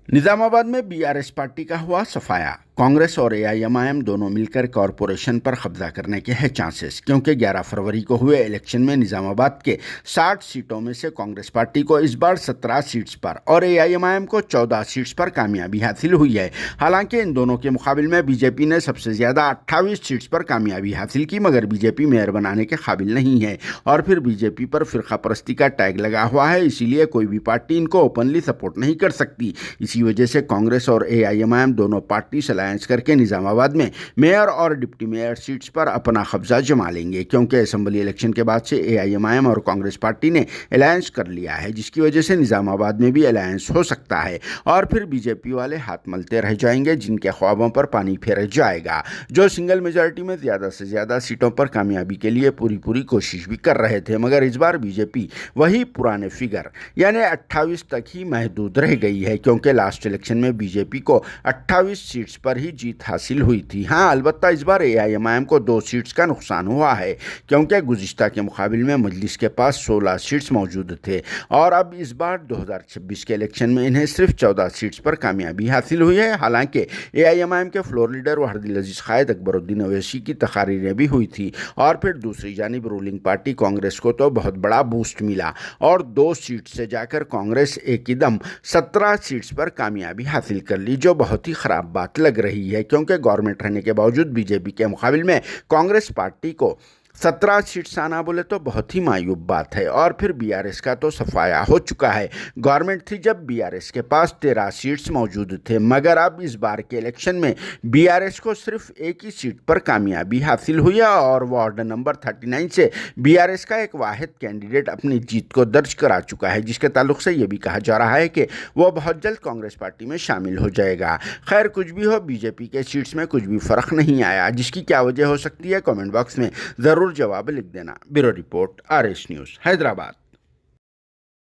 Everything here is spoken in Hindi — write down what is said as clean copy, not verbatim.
निजामाबाद में बीआरएस पार्टी का हुआ सफाया। कांग्रेस और एआईएमआईएम दोनों मिलकर कॉरपोरेशन पर कब्जा करने के हैं चांसेस, क्योंकि 11 फरवरी को हुए इलेक्शन में निजामाबाद के 60 सीटों में से कांग्रेस पार्टी को इस बार 17 सीट्स पर और एआईएमआईएम को 14 सीट्स पर कामयाबी हासिल हुई है। हालांकि इन दोनों के मुकाबले में बीजेपी ने सबसे ज्यादा 28 सीट्स पर कामयाबी हासिल की, मगर बीजेपी मेयर बनाने के काबिल नहीं है और फिर बीजेपी पर फिरका परस्ती का टैग लगा हुआ है, इसीलिए कोई भी पार्टी इनको ओपनली सपोर्ट नहीं कर सकती। इसी वजह से कांग्रेस और एआईएमआईएम दोनों पार्टी अलायंस करके निजामाबाद में मेयर और डिप्टी मेयर सीट्स पर अपना कब्जा जमा लेंगे, क्योंकि असेंबली इलेक्शन के बाद से एआईएमआईएम और कांग्रेस पार्टी ने अलायंस कर लिया है, जिसकी वजह से निजामाबाद में भी अलायंस हो सकता है और फिर बीजेपी वाले हाथ मलते रह जाएंगे, जिनके ख्वाबों पर पानी फेर जाएगा, जो सिंगल मेजॉरिटी में ज्यादा से ज्यादा सीटों पर कामयाबी के लिए पूरी कोशिश भी कर रहे थे। मगर इस बार बीजेपी वही पुराने फिगर यानी 28 तक ही महदूद रह गई है, क्योंकि लास्ट इलेक्शन में बीजेपी को 28 सीट्स पर ही जीत हासिल हुई थी। हाँ, अलबत्ता इस बार एआईएमआईएम को 2 सीट्स का नुकसान हुआ है, क्योंकि गुज़िश्ता के मुकाबले में मजलिस के पास 16 सीट्स मौजूद थे और अब इस बार 2026 के इलेक्शन में इन्हें सिर्फ 14 सीट्स पर कामयाबी हासिल हुई है। हालांकि एआईएमआईएम के फ्लोर लीडर वहीदुल अजीज कायद अकबरुद्दीन अवैसी की तकारीरें भी हुई थी और फिर दूसरी जानिब रूलिंग पार्टी कांग्रेस को तो बहुत बड़ा बूस्ट मिला और 2 सीट से जाकर कांग्रेस एकदम 17 सीट्स पर कामयाबी हासिल कर ली, जो बहुत ही ख़राब बात लग रही है, क्योंकि गवर्नमेंट रहने के बावजूद बीजेपी के मुकाबले में कांग्रेस पार्टी को 17 सीट्स आना बोले तो बहुत ही मायूब बात है। और फिर बीआरएस का तो सफाया हो चुका है। गवर्नमेंट थी जब बीआरएस के पास 13 सीट्स मौजूद थे, मगर अब इस बार के इलेक्शन में बीआरएस को सिर्फ एक ही सीट पर कामयाबी हासिल हुई है और वार्ड नंबर 39 से बीआरएस का एक वाहिद कैंडिडेट अपनी जीत को दर्ज करा चुका है, जिसके ताल्लुक से यह भी कहा जा रहा है कि वो बहुत जल्द कांग्रेस पार्टी में शामिल हो जाएगा। खैर, कुछ भी हो, बीजेपी के सीट्स में कुछ भी फर्क नहीं आया। जिसकी क्या वजह हो सकती है, कमेंट बॉक्स में ज़रूर जवाब लिख देना। Bureau report, RS news, Hyderabad.